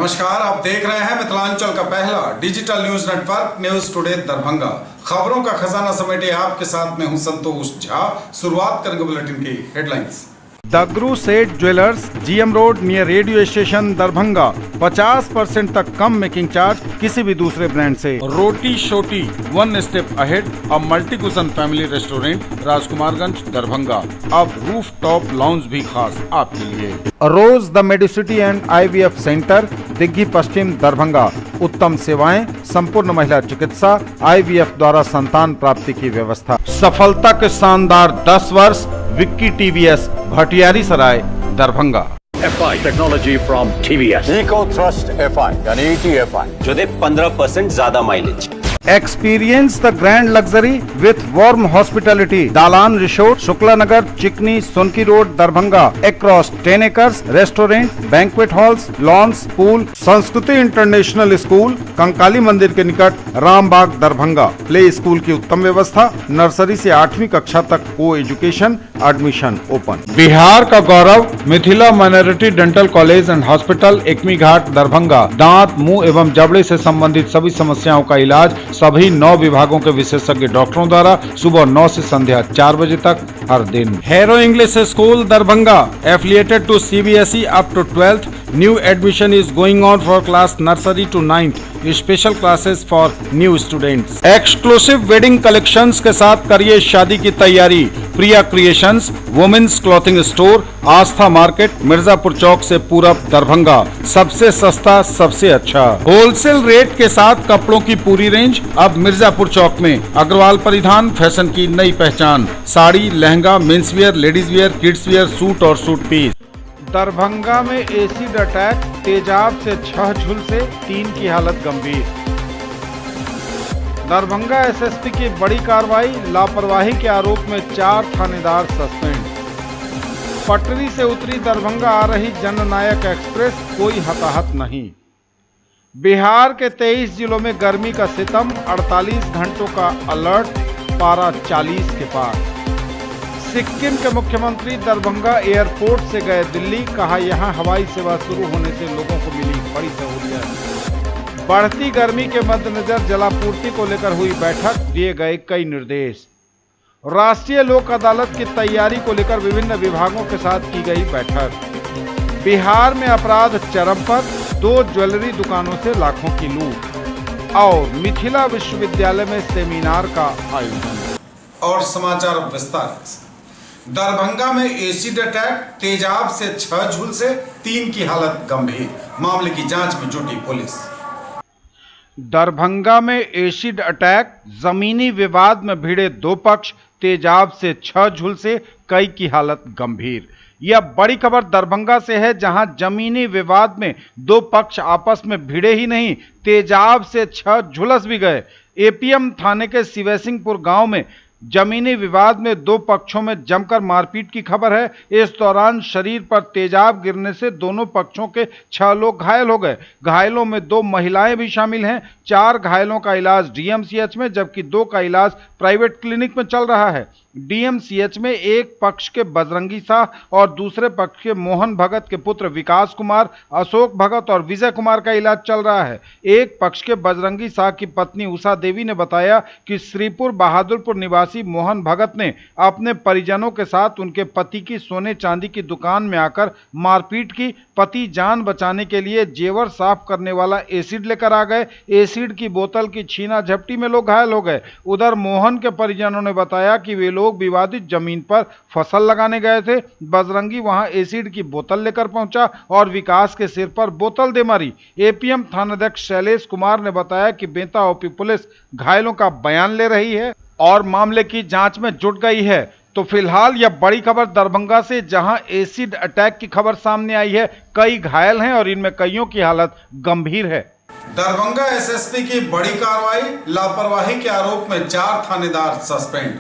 नमस्कार, आप देख रहे हैं मिथिलांचल का पहला digital news network news today Darbhanga. खबरों का खजाना समेटे आपके साथ में हूं संतोष झा। शुरुआत करेंगे बुलेटिन की हेडलाइंस। दगरू सेठ jewellers, GM road near radio station Darbhanga. 50% तक कम मेकिंग चार्ज किसी भी दूसरे ब्रांड से। Roti Shoti, one step ahead, a multi cuisine family restaurant, Rajkumarganj Darbhanga. अब रूफ टॉप लाउंज भी खास आपके लिए। Rose the medicity and IVF centre, Digghi Paschim Darbhanga. उत्तम सेवाएं, संपूर्ण महिला चिकित्सा, IVF द्वारा संतान प्राप्ति की व्यवस्था। सफलता के शानदार 10 वर्ष। Vicky TVS, Bhatiyari Sarai Darbhanga. FI technology from TVS, eco thrust FI यानी ETFI जो दे 15% ज्यादा mileage. Experience the grand luxury with warm hospitality. Dalan resort, Shukla Nagar, Chikni, Sonki road, Darbhanga. Across 10 acres, restaurant, banquet halls, lawns, pool। Sanskriti international school, Kankali Mandir के निकट, रामबाग दरभंगा। प्ले स्कूल की उत्तम व्यवस्था, नर्सरी से 8वीं कक्षा तक को एजुकेशन, एडमिशन ओपन। बिहार का गौरव, Mithila minority dental college and hospital, Ekmi Ghat Darbhanga. दांत, मुंह एवं जबड़े से संबंधित सभी समस्याओं का इलाज सभी 9 विभागों के विशेषज्ञ डॉक्टरों द्वारा सुबह 9 से संध्या 4 बजे तक हर दिन। Hero English school Darbhanga, affiliated to CBSE up to 12th। New admission is going on for class nursery to 9th। Special classes for new students. Exclusive wedding collections के साथ करिए शादी की तैयारी। Priya creations, women's clothing store, Aastha market, Mirzapur Chowk से पूरब दरभंगा। सबसे सस्ता, सबसे अच्छा होलसेल रेट के साथ कपड़ों की पूरी रेंज अब मिर्जापुर चौक में। अग्रवाल परिधान, फैशन की नई पहचान। Sari, lehenga, men's wear, ladies wear, kids wear, suit और सूट पीस। दरभंगा में एसिड अटैक, तेजाब से 6 झुलसे, 3 की हालत गंभीर। दरभंगा SSP की बड़ी कार्रवाई, लापरवाही के आरोप में 4 थानेदार सस्पेंड। पटरी से उतरी दरभंगा आ रही जननायक एक्सप्रेस, कोई हताहत नहीं। बिहार के 23 जिलों में गर्मी का सितम, 48 घंटों का अलर्ट, पारा 40 के पार। सिक्किम के मुख्यमंत्री दरभंगा एयरपोर्ट से गए दिल्ली, कहा यहां हवाई सेवा शुरू होने से लोगों को मिली बड़ी सहूलियत। बढ़ती गर्मी के मद्देनजर जलापूर्ति को लेकर हुई बैठक, दिए गए कई निर्देश। राष्ट्रीय लोक अदालत की तैयारी को लेकर विभिन्न विभागों के साथ की गई बैठक। बिहार में अपराध चरम पर, 2 ज्वेलरी दुकानों से लाखों की लूट। और मिथिला विश्वविद्यालय में सेमिनार का आयोजन। और समाचार विस्तार से। दरभंगा में एसिड अटैक, तेजाब से 6 झुलसे, 3 की हालत गंभीर। मामले की जांच में जुटी पुलिस। दरभंगा में एसिड अटैक, जमीनी विवाद में भिड़े 2 पक्ष, तेजाब से 6 झुलसे, कई की हालत गंभीर। यह बड़ी खबर दरभंगा से है, जहां जमीनी विवाद में 2 पक्ष आपस में भिड़े ही नहीं, तेजाब से 6 झुलस भी गए। APM थाने के शिवसिंहपुर गांव में जमीनी विवाद में 2 पक्षों में जमकर मारपीट की खबर है। इस दौरान शरीर पर तेजाब गिरने से दोनों पक्षों के 6 लोग घायल हो गए। घायलों में 2 महिलाएं भी शामिल हैं। 4 घायलों का इलाज DMCH में, जबकि 2 का इलाज प्राइवेट क्लिनिक में चल रहा है। DMCH में एक पक्ष के बजरंगी शाह और दूसरे पक्ष के मोहन भगत के पुत्र विकास कुमार, अशोक भगत और विजय कुमार का इलाज चल रहा है। एक पक्ष के बजरंगी शाह की पत्नी उषा देवी ने बताया कि श्रीपुर बहादुरपुर निवासी मोहन भगत ने अपने परिजनों के साथ उनके पति की सोने चांदी की दुकान में आकर मारपीट की। पति जान बचाने के लिए जेवर साफ करने वाला एसिड लेकर आ गए। एसिड की बोतल की छीना झपटी में लोग घायल हो गए। उधर मोहन के परिजनों ने बताया कि वे लोग विवादित जमीन पर फसल लगाने गए थे। बजरंगी वहां एसिड की बोतल लेकर पहुंचा और विकास के सिर पर बोतल दे मारी। APM थानाध्यक्ष शैलेश कुमार ने बताया कि बेंता OP पुलिस घायलों का बयान ले रही है और मामले की जांच में जुट गई है। तो फिलहाल यह बड़ी खबर दरभंगा से, जहां एसिड अटैक की खबर सामने आई है। कई घायल हैं और इनमें कईयों की हालत गंभीर है। दरभंगा SSP की बड़ी कार्रवाई, लापरवाही के आरोप में 4 थानेदार सस्पेंड।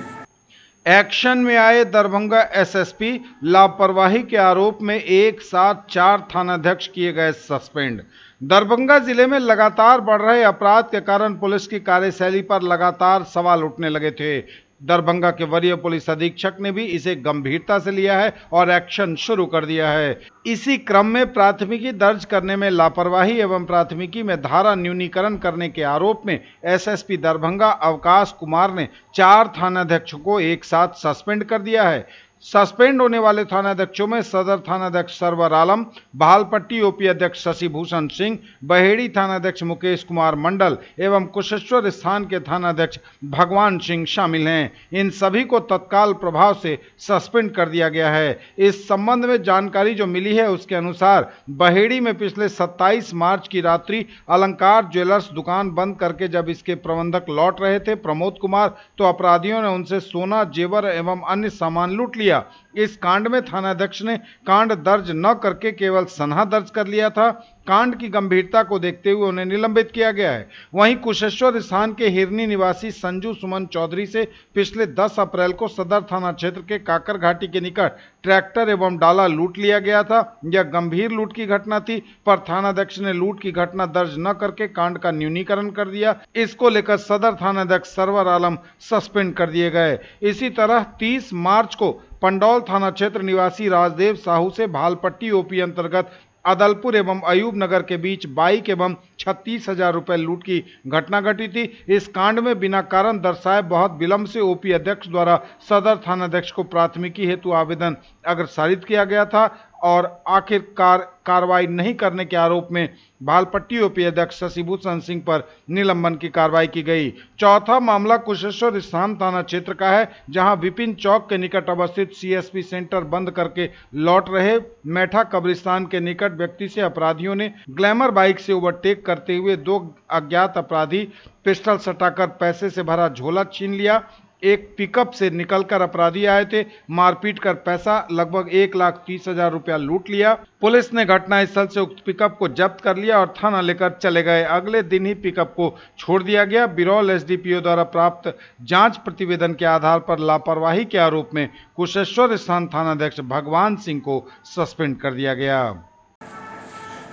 एक्शन में आए दरभंगा SSP, लापरवाही के आरोप में एक साथ 4 थानाध्यक्ष किए गए सस्पेंड। दरभंगा जिले में लगातार बढ़ रहे अपराध के कारण पुलिस की कार्यशैली पर लगातार सवाल उठने लगे थे। दरभंगा के वरीय पुलिस अधीक्षक ने भी इसे गंभीरता से लिया है और एक्शन शुरू कर दिया है। इसी क्रम में प्राथमिकी दर्ज करने में लापरवाही एवं प्राथमिकी में धारा न्यूनीकरण करने के आरोप में एसएसपी दरभंगा अवकाश कुमार ने 4 थानाध्यक्षों को एक साथ सस्पेंड कर दिया है। सस्पेंड होने वाले थानाध्यक्षों में सदर थानाध्यक्ष सरवर आलम, बहालपट्टी ओपी अध्यक्ष शशि भूषण सिंह, बहेड़ी थानाध्यक्ष मुकेश कुमार मंडल एवं कुशेश्वर स्थान के थानाध्यक्ष भगवान सिंह शामिल हैं। इन सभी को तत्काल प्रभाव से सस्पेंड कर दिया गया है। इस संबंध में जानकारी जो मिली है उसके अनुसार बहेड़ी में पिछले 27 मार्च की रात्रि अलंकार ज्वेलर्स दुकान बंद करके जब इसके प्रबंधक लौट रहे थे प्रमोद कुमार, तो अपराधियों ने उनसे सोना, जेवर एवं अन्य सामान लूट लिया। इस कांड में थानाध्यक्ष ने कांड दर्ज न करके केवल सनहा दर्ज कर लिया था। कांड की गंभीरता को देखते हुए उन्हें निलंबित किया गया है। वहीं कुशेश्वर स्थान के हिरनी निवासी संजू सुमन चौधरी से पिछले 10 अप्रैल को सदर थाना क्षेत्र के काकर घाटी के निकट ट्रैक्टर एवं डाला लूट लिया गया था। यह गंभीर लूट की घटना थी, पर थानाध्यक्ष ने लूट की घटना दर्ज न करके कांड का न्यूनीकरण कर दिया। इसको लेकर सदर थानाध्यक्ष सरवर आलम सस्पेंड कर दिए गए। इसी तरह 30 मार्च को पंडौल थाना क्षेत्र निवासी राजदेव साहू से भालपट्टी ओपी अंतर्गत अदलपुर एवं अयूब नगर के बीच बाइक एवं 36,000 रुपए लूट की घटना घटी थी। इस कांड में बिना कारण दर्शाए बहुत विलंब से ओपी अध्यक्ष द्वारा सदर थानाध्यक्ष को प्राथमिकी हेतु आवेदन अग्रसारित किया गया था और आखिरकार कार्रवाई नहीं करने के आरोप में भालपट्टी ओपी अध्यक्ष शशि भूषण सिंह पर निलंबन की कार्रवाई की गई। चौथा मामला कुशेश्वर स्थान थाना क्षेत्र का है, जहां विपिन चौक के निकट अवस्थित सीएसपी सेंटर बंद करके लौट रहे मैठा कब्रिस्तान के निकट व्यक्ति से अपराधियों ने ग्लैमर बाइक से ओवरटेक करते हुए 2 अज्ञात अपराधी पिस्टल सटाकर पैसे से भरा झोला छीन लिया। एक पिकअप से निकलकर अपराधी आए थे, मारपीट कर पैसा लगभग 1,30,000 रुपया लूट लिया। पुलिस ने घटनास्थल से उक्त पिकअप को जब्त कर लिया और थाना लेकर चले गए। अगले दिन ही पिकअप को छोड़ दिया गया। बिरौल एसडीपीओ द्वारा प्राप्त जांच प्रतिवेदन के आधार पर लापरवाही के आरोप में कुशेश्वर स्थान थानाध्यक्ष भगवान सिंह को सस्पेंड कर दिया गया।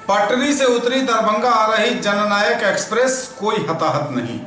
पटरी से उतरी दरभंगा आ रही जननायक एक्सप्रेस, कोई हताहत नहीं।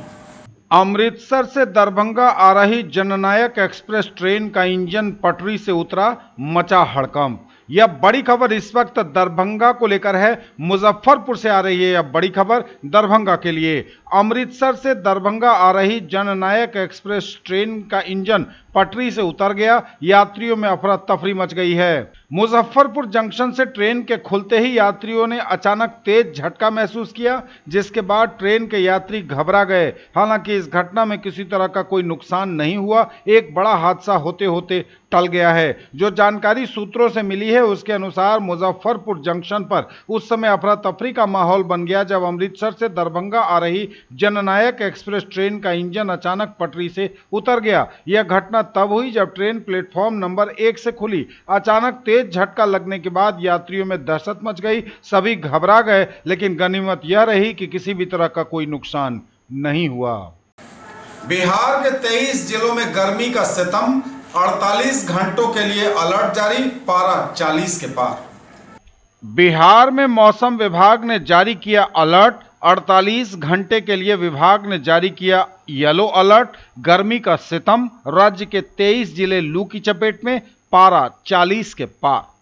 अमृतसर से दरभंगा आ रही जननायक एक्सप्रेस ट्रेन का इंजन पटरी से उतरा, मचा हड़कंप। यह बड़ी खबर इस वक्त दरभंगा को लेकर है। मुजफ्फरपुर से आ रही है यह बड़ी खबर दरभंगा के लिए। अमृतसर से दरभंगा आ रही जननायक एक्सप्रेस ट्रेन का इंजन पटरी से उतर गया। यात्रियों में अफरा तफरी मच गई है। मुजफ्फरपुर जंक्शन से ट्रेन के खुलते ही यात्रियों ने अचानक तेज झटका महसूस किया, जिसके बाद ट्रेन के यात्री घबरा गए। हालांकि इस घटना में किसी तरह का कोई नुकसान नहीं हुआ। एक बड़ा हादसा होते होते टल गया है। जो जानकारी सूत्रों से मिली है उसके अनुसार मुजफ्फरपुर जंक्शन पर उस समय अफरा तफरी का माहौल बन गया जब अमृतसर से दरभंगा आ रही जननायक एक्सप्रेस ट्रेन का इंजन अचानक पटरी से उतर गया। यह घटना तब हुई जब ट्रेन प्लेटफॉर्म नंबर 1 से खुली। अचानक तेज झटका लगने के बाद यात्रियों में दहशत मच गई। सभी घबरा गए, लेकिन गनीमत यह रही कि किसी भी तरह का कोई नुकसान नहीं हुआ। बिहार के 23 जिलों में गर्मी का सितम, 48 घंटों के लिए अलर्ट जारी, पारा 40 के पार। बिहार में मौसम विभाग ने जारी किया अलर्ट। 48 घंटे के लिए विभाग ने जारी किया येलो अलर्ट। गर्मी का सितम, राज्य के 23 जिले लू की चपेट में, पारा 40 के पार।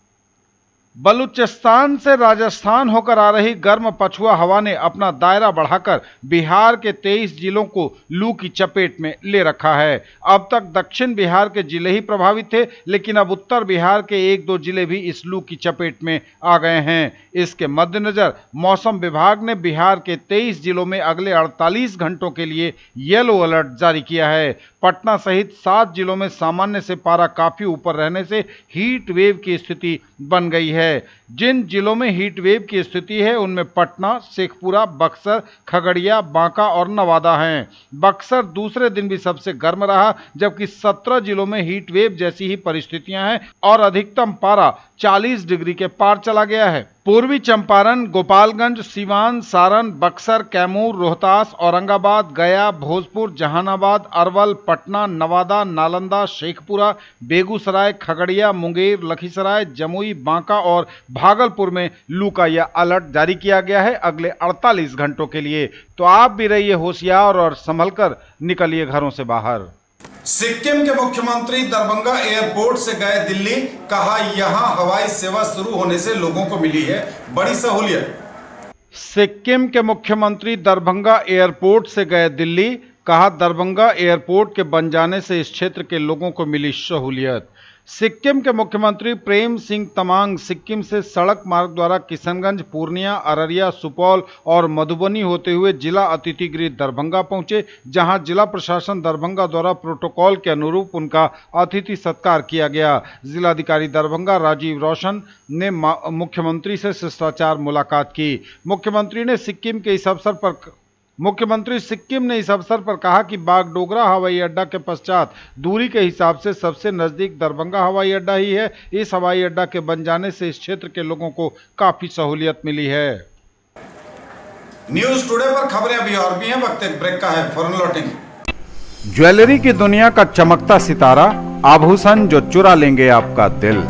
बलूचिस्तान से राजस्थान होकर आ रही गर्म पछुआ हवा ने अपना दायरा बढ़ाकर बिहार के 23 जिलों को लू की चपेट में ले रखा है। अब तक दक्षिण बिहार के जिले ही प्रभावित थे, लेकिन अब उत्तर बिहार के 1-2 जिले भी इस लू की चपेट में आ गए हैं। इसके मद्देनजर मौसम विभाग ने बिहार के 23 जिलों में अगले 48 घंटों के लिए येलो अलर्ट जारी किया है। पटना सहित 7 जिलों में सामान्य से पारा काफी ऊपर रहने से हीट वेव की स्थिति बन गई है। जिन जिलों में हीट वेव की स्थिति है उनमें पटना, शेखपुरा, बक्सर, खगड़िया, बांका और नवादा हैं। बक्सर दूसरे दिन भी सबसे गर्म रहा, जबकि 17 जिलों में हीट वेव जैसी ही परिस्थितियां हैं और अधिकतम पारा 40 डिग्री के पार चला गया है। पूर्वी चंपारण, गोपालगंज, सीवान, सारण, बक्सर, कैमूर, रोहतास, औरंगाबाद, गया, भोजपुर, जहानाबाद, अरवल, पटना, नवादा, नालंदा, शेखपुरा, बेगूसराय, खगड़िया, मुंगेर, लखीसराय, जमुई, बांका और भागलपुर में लू का यह अलर्ट जारी किया गया है अगले 48 घंटों के लिए। तो आप भी रहिए होशियार और संभलकर निकलिए घरों से बाहर। सिक्किम के मुख्यमंत्री दरभंगा एयरपोर्ट से गए दिल्ली, कहा यहां हवाई सेवा शुरू होने से लोगों को मिली है बड़ी सहूलियत। सिक्किम के मुख्यमंत्री दरभंगा एयरपोर्ट से गए दिल्ली, कहा दरभंगा एयरपोर्ट के बन जाने से इस क्षेत्र के लोगों को मिली सहूलियत। सिक्किम के मुख्यमंत्री प्रेम सिंह तमांग सिक्किम से सड़क मार्ग द्वारा किशनगंज, पूर्णिया, अररिया, सुपौल और मधुबनी होते हुए जिला अतिथि गृह दरभंगा पहुंचे, जहां जिला प्रशासन दरभंगा द्वारा प्रोटोकॉल के अनुरूप उनका अतिथि सत्कार किया गया। जिलाधिकारी दरभंगा राजीव रोशन ने मुख्यमंत्री से शिष्टाचार मुलाकात की। मुख्यमंत्री सिक्किम ने इस अवसर पर कहा कि बागडोगरा हवाई अड्डा के पश्चात दूरी के हिसाब से सबसे नजदीक दरभंगा हवाई अड्डा ही है। इस हवाई अड्डा के बन जाने से इस क्षेत्र के लोगों को काफी सहूलियत मिली है। न्यूज टुडे पर खबरें अभी और भी हैं, वक्त एक ब्रेक का है, फौरन लौटेंगे। ज्वेलरी की दुनिया का चमकता सितारा, आभूषण जो चुरा लेंगे आपका दिल।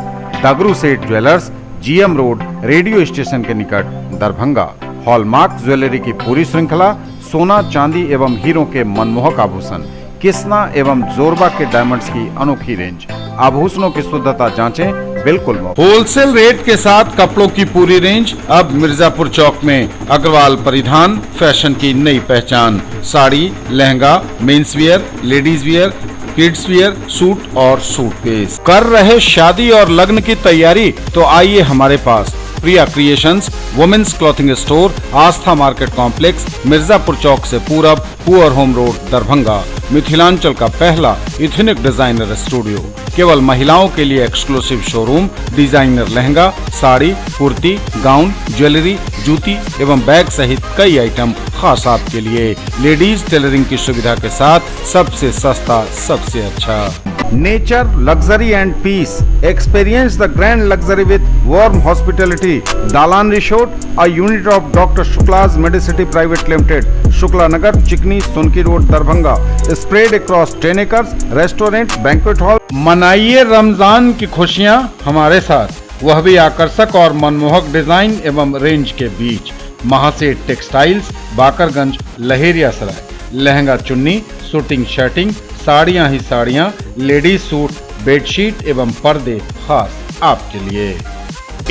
दगरू सेठ jewellers, GM road, radio station के निकट, दरभंगा। हॉलमार्क ज्वेलरी की पूरी श्रृंखला, सोना, चांदी एवं हीरों के मनमोहक आभूषण, किस्ना एवं जोरबा के डायमंड्स की अनोखी रेंज। आभूषणों की शुद्धता जांचें, बिल्कुल मुफ्त। होलसेल रेट के साथ कपड़ों की पूरी रेंज अब मिर्जापुर चौक में। अग्रवाल परिधान, फैशन की नई पहचान। Sari, lehenga, men's wear, ladies wear, kids wear, suit और सूटकेस। कर रहे शादी और लग्न की तैयारी? तो आइए हमारे पास। प्रिया creations, women's clothing store, Aastha market complex, Mirzapur Chowk से पूरब, poor home road, Darbhanga. Mithilanchal का पहला इथनिक डिजाइनर स्टूडियो, केवल महिलाओं के लिए exclusive showroom, designer lehenga, sari, kurti, gown, jewellery, जूती एवं बैग सहित कई आइटम खास आपके लिए। लेडीज टेलरिंग की सुविधा के साथ सबसे सस्ता, सबसे अच्छा। Nature, luxury and peace, experience the grand luxury with warm hospitality. Dalan resort, a unit of doctor Shukla's medicity private limited, Shukla Nagar, Chikni, Sonki road, Darbhanga. Spread across 10 acres, restaurant, banquet hall. मनाइए रमजान की खुशियां हमारे साथ, वह भी आकर्षक और मनमोहक डिजाइन एवं रेंज के बीच। महासेठ टेक्सटाइल्स, बाकरगंज, लहेरियासराय। लहंगा, चुन्नी, शूटिंग, शर्टिंग, साड़ियां ही साड़ियां, लेडीज सूट, बेडशीट एवं पर्दे खास आपके लिए।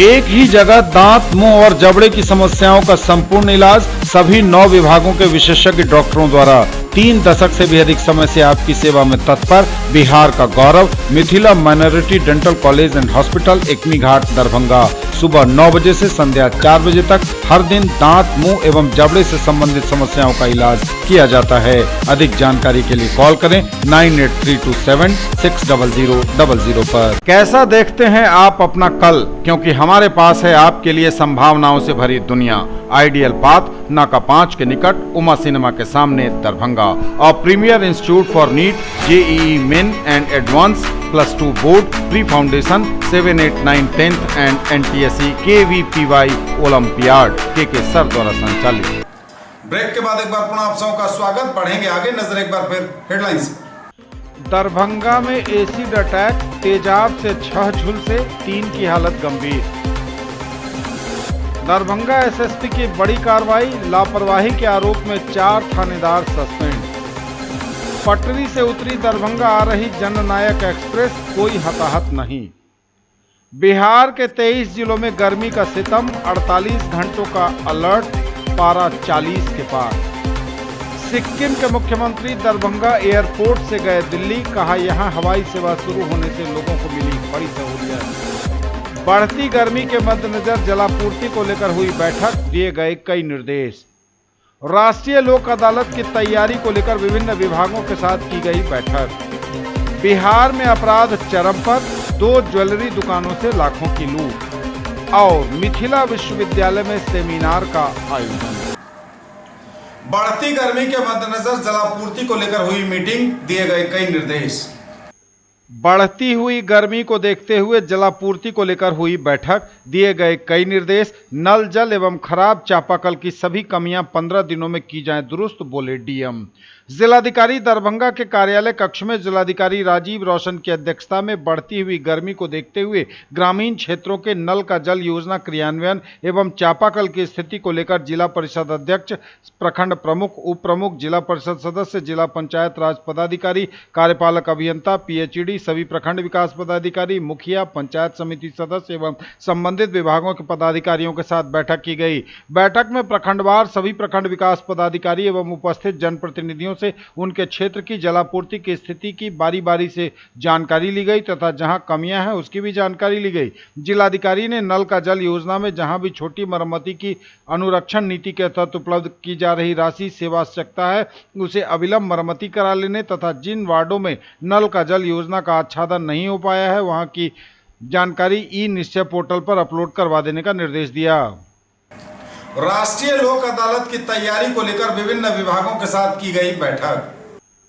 एक ही जगह दांत, मुंह और जबड़े की समस्याओं का संपूर्ण इलाज सभी 9 विभागों के विशेषज्ञ डॉक्टरों द्वारा। 3 दशक से भी अधिक समय से आपकी सेवा में तत्पर बिहार का गौरव, Mithila minority dental college and hospital, Ekmi Ghat, Darbhanga. सुबह 9 बजे से संध्या 4 बजे तक हर दिन दांत, मुंह एवं जबड़े से संबंधित समस्याओं का इलाज किया जाता है। अधिक जानकारी के लिए कॉल करें 9832760000 पर। कैसा देखते हैं आप अपना कल, क्योंकि हमारे पास है आपके लिए संभावनाओं से भरी दुनिया। आइडियल पाथ, नाका 5 के निकट, उमा सिनेमा के सामने, दरभंगा। और premier institute for NEET, JEE main and advance, +2 board, pre foundation, 7, 8, 9, 10th and NTSC KVPY olympiad के सर द्वारा संचालित। ब्रेक के बाद एक बार पुनः आप सबों का स्वागत। बढ़ेंगे आगे, नजर एक बार फिर हेडलाइंस। दरभंगा में एसिड अटैक, तेजाब से 6 झुलसे, 3 की हालत गंभीर। दरभंगा एसएसपी की बड़ी कार्रवाई, लापरवाही के आरोप में 4 थानेदार सस्पेंड। पटरी से उतरी दरभंगा आ रही जननायक एक्सप्रेस, कोई हताहत नहीं। बिहार के 23 जिलों में गर्मी का सितम, 48 घंटों का अलर्ट, पारा 40 के पार। सिक्किम के मुख्यमंत्री दरभंगा एयरपोर्ट से गए दिल्ली, कहा यहां हवाई सेवा शुरू होने से लोगों को मिली बड़ी सहूलियत। बढ़ती गर्मी के मद्देनजर जलापूर्ति को लेकर हुई बैठक, दिए गए कई निर्देश। राष्ट्रीय लोक अदालत की तैयारी को लेकर विभिन्न विभागों के साथ की गई बैठक। बिहार में अपराध चरम पर, 2 ज्वेलरी दुकानों से लाखों की लूट। और मिथिला विश्वविद्यालय में सेमिनार का आयोजन। बढ़ती गर्मी के मद्देनजर जलापूर्ति को लेकर हुई मीटिंग, दिए गए कई निर्देश। बढ़ती हुई गर्मी को देखते हुए जलापूर्ति को लेकर हुई बैठक, दिए गए कई निर्देश। नल जल एवं खराब चापाकल की सभी कमियां 15 दिनों में की जाएं दुरुस्त, बोले डीएम। जिलाधिकारी दरभंगा के कार्यालय कक्ष में जिलाधिकारी राजीव रोशन की अध्यक्षता में बढ़ती हुई गर्मी को देखते हुए ग्रामीण क्षेत्रों के नल का जल योजना क्रियान्वयन एवं चापाकल की स्थिति को लेकर जिला परिषद अध्यक्ष, प्रखंड प्रमुख, उप प्रमुख, जिला परिषद सदस्य, जिला पंचायत राज पदाधिकारी, कार्यपालक अभियंता, पीएचईडी, सभी प्रखंड विकास पदाधिकारी, मुखिया, पंचायत समिति सदस्य एवं संबंधित विभागों के पदाधिकारियों के साथ बैठक की गई। बैठक में प्रखंडवार सभी प्रखंड विकास पदाधिकारी एवं उपस्थित जनप्रतिनिधियों से उनके क्षेत्र की जलापूर्ति की स्थिति की बारी बारी से जानकारी ली गई तथा जहां कमियां हैं उसकी भी जानकारी ली गई। जिलाधिकारी ने नल का जल योजना में जहां भी छोटी मरम्मती की अनुरक्षण नीति के तहत उपलब्ध की जा रही राशि सेवा आवश्यकता है उसे अविलंब मरम्मती करा लेने तथा जिन वार्डों में नल का जल योजना का आच्छादन नहीं हो पाया है वहां की जानकारी ई निश्चय पोर्टल पर अपलोड करवा देने का निर्देश दिया। राष्ट्रीय लोक अदालत की तैयारी को लेकर विभिन्न विभागों के साथ की गई बैठक।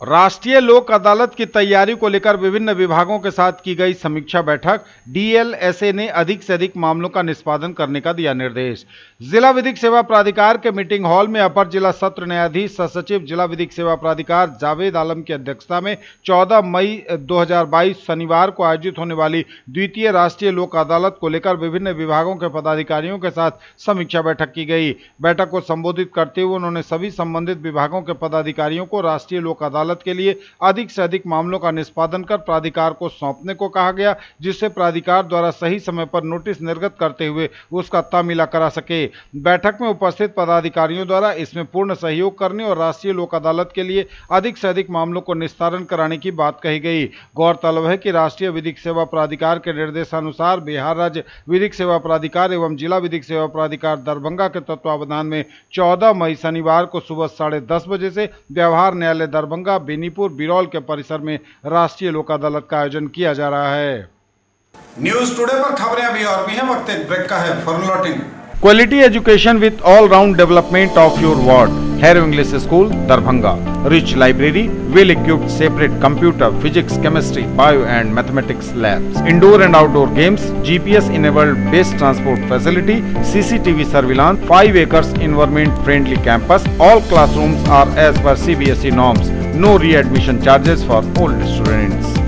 राष्ट्रीय लोक अदालत की तैयारी को लेकर विभिन्न विभागों के साथ की गई समीक्षा बैठक। डीएलएसए ने अधिक से अधिक मामलों का निष्पादन करने का दिया निर्देश। जिला विधिक सेवा प्राधिकार के मीटिंग हॉल में अपर जिला सत्र न्यायाधीश सह सचिव जिला विधिक सेवा प्राधिकार जावेद आलम की अध्यक्षता में 14 मई 2022 शनिवार को आयोजित होने वाली द्वितीय राष्ट्रीय लोक अदालत को लेकर विभिन्न विभागों के पदाधिकारियों के साथ समीक्षा बैठक की गई। बैठक को संबोधित करते हुए उन्होंने सभी संबंधित विभागों के पदाधिकारियों को राष्ट्रीय लोक अदालत के लिए अधिक से अधिक मामलों का निष्पादन कर प्राधिकार को सौंपने को कहा गया, जिससे प्राधिकार द्वारा सही समय पर नोटिस निर्गत करते हुए उसका तामीला करा सके। बैठक में उपस्थित पदाधिकारियों द्वारा इसमें पूर्ण सहयोग करने और राष्ट्रीय लोक अदालत के लिए अधिक से अधिक मामलों को निस्तारण कराने की बात कही गई। गौरतलब है कि राष्ट्रीय विधिक सेवा प्राधिकार के निर्देशानुसार बिहार राज्य विधिक सेवा प्राधिकार एवं जिला विधिक सेवा प्राधिकार दरभंगा के तत्वावधान में 14 मई शनिवार को सुबह 10:30 बजे से व्यवहार न्यायालय दरभंगा बेनीपुर बिरौल के परिसर में राष्ट्रीय लोक अदालत का आयोजन किया जा रहा है। न्यूज टुडे पर खबरें अभी और भी हैं, वक्त एक ब्रेक का है, फॉर लौटेंगे। Quality education with all round development of your ward. Harrow English school Darbhanga. Rich library, well equipped separate computer, physics, chemistry, bio and mathematics labs, indoor and outdoor games, GPS enabled based transport facility, CCTV surveillance, 5 acres environment friendly campus. All classrooms are as per CBSE norms. No re-admission charges for old students.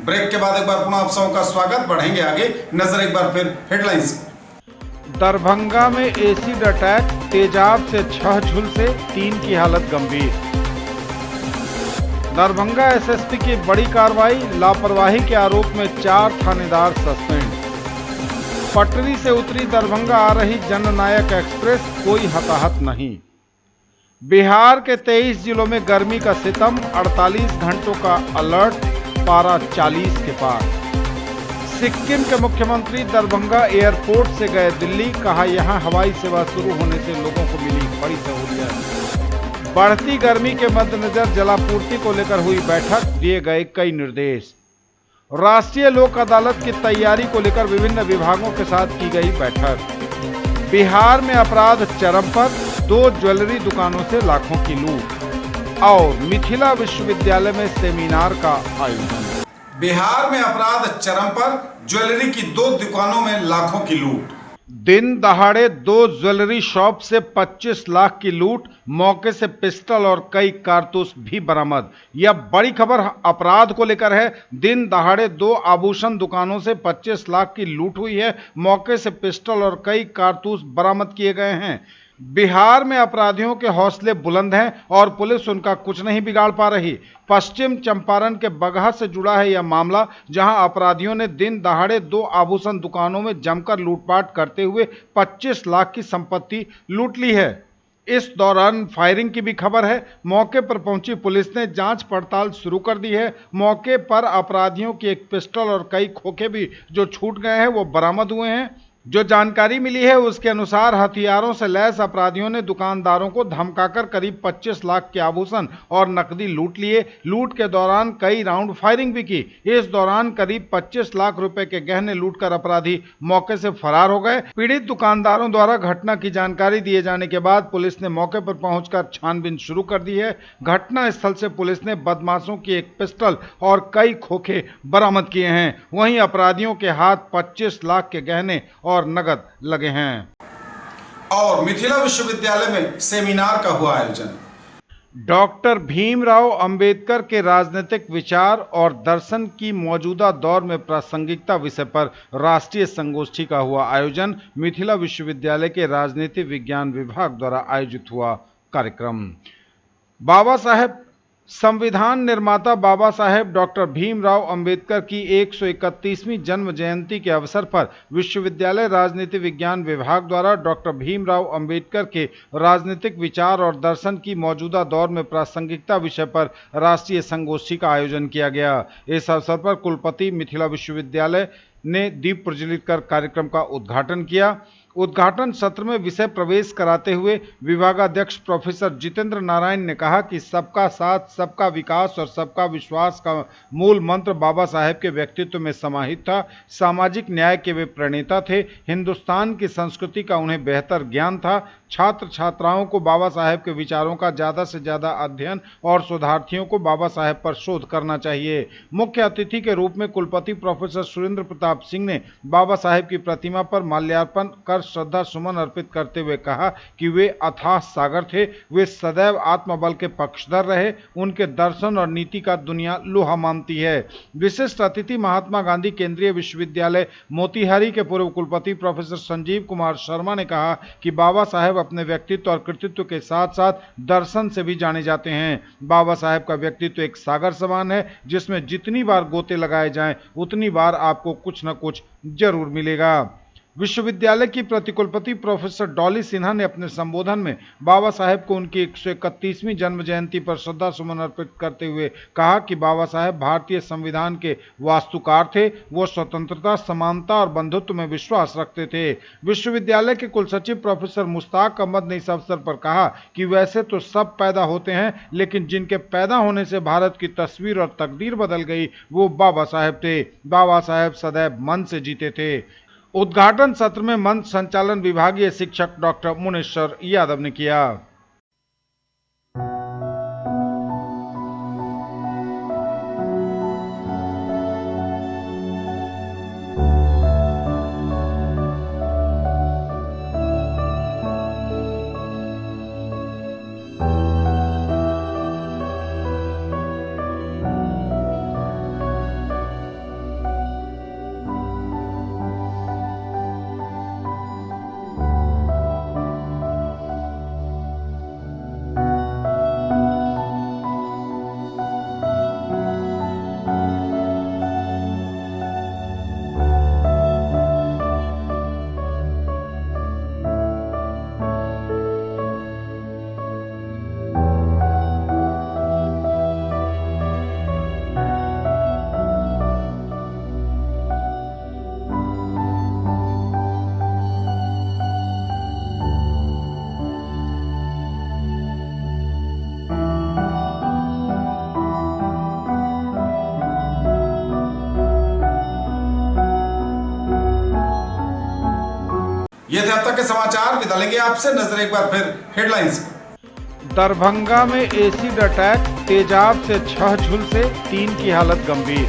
Break के बाद एक बार पुनः आप सबों का स्वागत। बढ़ेंगे आगे, नजर एक बार फिर हेडलाइंस। दरभंगा में एसिड अटैक, तेजाब से 6 झुलसे, 3 की हालत गंभीर। दरभंगा एसएसपी की बड़ी कार्रवाई, लापरवाही के आरोप में 4 थानेदार सस्पेंड। पटरी से उतरी दरभंगा आ रही जननायक एक्सप्रेस, कोई हताहत नहीं। बिहार के 23 जिलों में गर्मी का सितम, 48 घंटों का अलर्ट, पारा 40 के पार। सिक्किम के मुख्यमंत्री दरभंगा एयरपोर्ट से गए दिल्ली, कहा यहां हवाई सेवा शुरू होने से लोगों को मिली बड़ी सहूलियत। बढ़ती गर्मी के मद्देनजर जलापूर्ति को लेकर हुई बैठक, दिए गए कई निर्देश। राष्ट्रीय लोक अदालत की तैयारी को लेकर विभिन्न विभागों के साथ की गई बैठक। बिहार में अपराध चरम पर, 2 ज्वेलरी दुकानों से लाखों की लूट। और मिथिला विश्वविद्यालय में सेमिनार का आयोजन। बिहार में अपराध चरम पर, ज्वेलरी की 2 दुकानों में लाखों की लूट। दिन दहाड़े 2 ज्वेलरी शॉप से 25 लाख की लूट, मौके से पिस्टल और कई कारतूस भी बरामद। यह बड़ी खबर अपराध को लेकर है। दिन दहाड़े 2 आभूषण दुकानों से 25 लाख की लूट हुई है, मौके से पिस्टल और कई कारतूस बरामद किए गए हैं। बिहार में अपराधियों के हौसले बुलंद हैं और पुलिस उनका कुछ नहीं बिगाड़ पा रही। पश्चिम चंपारण के बगहा से जुड़ा है यह मामला, जहां अपराधियों ने दिन दहाड़े 2 आभूषण दुकानों में जमकर लूटपाट करते हुए 25 लाख की संपत्ति लूट ली है। इस दौरान फायरिंग की भी खबर है। मौके पर पहुंची पुलिस ने जांच पड़ताल शुरू कर दी है। मौके पर अपराधियों की एक पिस्टल और कई खोखे भी जो छूट गए हैं वो बरामद हुए हैं। जो जानकारी मिली है उसके अनुसार हथियारों से लैस अपराधियों ने दुकानदारों को धमकाकर करीब 25 लाख के आभूषण और नकदी लूट लिए। लूट के दौरान कई राउंड फायरिंग भी की। इस दौरान करीब 25 लाख रुपए के गहने लूटकर अपराधी मौके से फरार हो गए। पीड़ित दुकानदारों द्वारा घटना की जानकारी दिए जाने के बाद पुलिस ने मौके पर पहुंचकर छानबीन शुरू कर दी है। घटना स्थल से पुलिस ने बदमाशों की एक पिस्टल और कई खोखे बरामद किए हैं। वहीं अपराधियों के हाथ 25 लाख के गहने और नगद लगे हैं। और मिथिला विश्वविद्यालय में सेमिनार का हुआ आयोजन। डॉक्टर भीमराव अंबेडकर के राजनीतिक विचार और दर्शन की मौजूदा दौर में प्रासंगिकता विषय पर राष्ट्रीय संगोष्ठी का हुआ आयोजन मिथिला विश्वविद्यालय के राजनीति विज्ञान विभाग द्वारा आयोजित हुआ कार्यक्रम। बाबा साहेब संविधान निर्माता बाबा साहेब डॉक्टर भीमराव अंबेडकर की 131वीं जन्म जयंती के अवसर पर विश्वविद्यालय राजनीति विज्ञान विभाग द्वारा डॉक्टर भीमराव अंबेडकर के राजनीतिक विचार और दर्शन की मौजूदा दौर में प्रासंगिकता विषय पर राष्ट्रीय संगोष्ठी का आयोजन किया गया। इस अवसर पर कुलपति मिथिला विश्वविद्यालय ने दीप प्रज्वलित कर कार्यक्रम का उद्घाटन किया। उद्घाटन सत्र में विषय प्रवेश कराते हुए विभागाध्यक्ष प्रोफेसर जितेंद्र नारायण ने कहा कि सबका साथ, सबका विकास और सबका विश्वास का मूल मंत्र बाबा साहेब के व्यक्तित्व में समाहित था। सामाजिक न्याय के वे प्रणेता थे। हिंदुस्तान की संस्कृति का उन्हें बेहतर ज्ञान था। छात्र छात्राओं को बाबा साहेब के विचारों का ज़्यादा से ज़्यादा अध्ययन और शोधार्थियों को बाबा साहेब पर शोध करना चाहिए। मुख्य अतिथि के रूप में कुलपति प्रोफेसर सुरेंद्र प्रताप सिंह ने बाबा साहेब की प्रतिमा पर माल्यार्पण कर श्रद्धा सुमन अर्पित करते हुए कहा कि वे अथाह सागर थे। वे सदैव आत्मबल के पक्षधर रहे। उनके दर्शन और नीति का दुनिया लोहा मानती है। विशिष्ट अतिथि महात्मा गांधी केंद्रीय विश्वविद्यालय मोतिहारी के पूर्व कुलपति प्रोफेसर संजीव कुमार शर्मा ने कहा कि बाबा साहेब अपने व्यक्तित्व और कृतित्व के साथ साथ दर्शन से भी जाने जाते हैं। बाबा साहेब का व्यक्तित्व एक सागर समान है, जिसमें जितनी बार गोते लगाए जाएं उतनी बार आपको कुछ न कुछ जरूर मिलेगा। विश्वविद्यालय की प्रतिकुलपति प्रोफेसर डॉली सिन्हा ने अपने संबोधन में बाबा साहेब को उनकी 131वीं जन्म जयंती पर श्रद्धा सुमन अर्पित करते हुए कहा कि बाबा साहेब भारतीय संविधान के वास्तुकार थे। वो स्वतंत्रता, समानता और बंधुत्व में विश्वास रखते थे। विश्वविद्यालय के कुलसचिव प्रोफेसर मुश्ताक अहमद ने इस अवसर पर कहा कि वैसे तो सब पैदा होते हैं, लेकिन जिनके पैदा होने से भारत की तस्वीर और तकदीर बदल गई वो बाबा साहेब थे। बाबा साहेब सदैव मन से जीते थे। उद्घाटन सत्र में मंच संचालन विभागीय शिक्षक डॉक्टर मुनेश्वर यादव ने किया। ये थे अब तक के समाचार। विदा लेंगे आपसे। नजर एक बार फिर हेडलाइंस पर। दरभंगा में एसिड अटैक, तेजाब से 6 झुलसे, 3 की हालत गंभीर।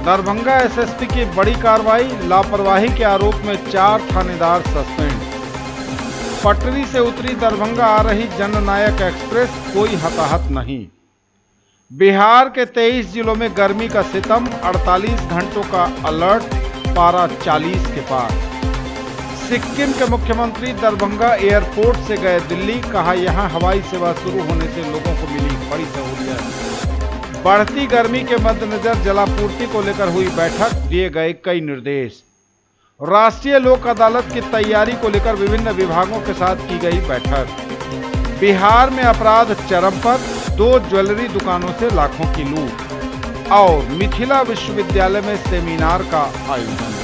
दरभंगा एसएसपी की बड़ी कार्रवाई, लापरवाही के आरोप में 4 थानेदार सस्पेंड। पटरी से उतरी दरभंगा आ रही जननायक एक्सप्रेस, कोई हताहत नहीं। बिहार के 23 जिलों में गर्मी का सितम, 48 घंटों का अलर्ट, पारा 40 के पार। सिक्किम के मुख्यमंत्री दरभंगा एयरपोर्ट से गए दिल्ली, कहा यहां हवाई सेवा शुरू होने से लोगों को मिली बड़ी सहूलियत। बढ़ती गर्मी के मद्देनजर जलापूर्ति को लेकर हुई बैठक, दिए गए कई निर्देश। राष्ट्रीय लोक अदालत की तैयारी को लेकर विभिन्न विभागों के साथ की गई बैठक। बिहार में अपराध चरम पर, 2 ज्वेलरी दुकानों से लाखों की लूट। और मिथिला विश्वविद्यालय में सेमिनार का आयोजन।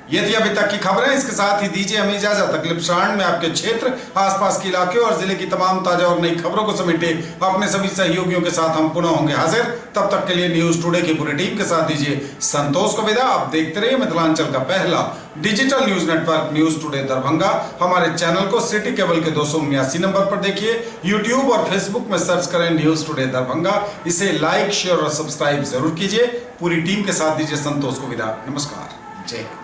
ये थी अभी तक की खबरें। इसके साथ ही दीजिए हमें इजाजत। अगले क्षण में आपके क्षेत्र, आसपास के इलाके और जिले की तमाम ताजा और नई खबरों को समेटे अपने सभी सहयोगियों के साथ हम पुनः होंगे हाजिर। तब तक के लिए न्यूज टुडे की पूरी टीम के साथ दीजिए संतोष को विदा। आप देखते रहिए मिथिलांचल का पहला digital news network news today Darbhanga. हमारे चैनल को सिटी केबल के 279 नंबर पर देखिए। यूट्यूब और फेसबुक में सर्च करें न्यूज टुडे दरभंगा। इसे लाइक, शेयर और सब्सक्राइब जरूर कीजिए। पूरी टीम के साथ दीजिए संतोष को विदा। नमस्कार। जय हिंद।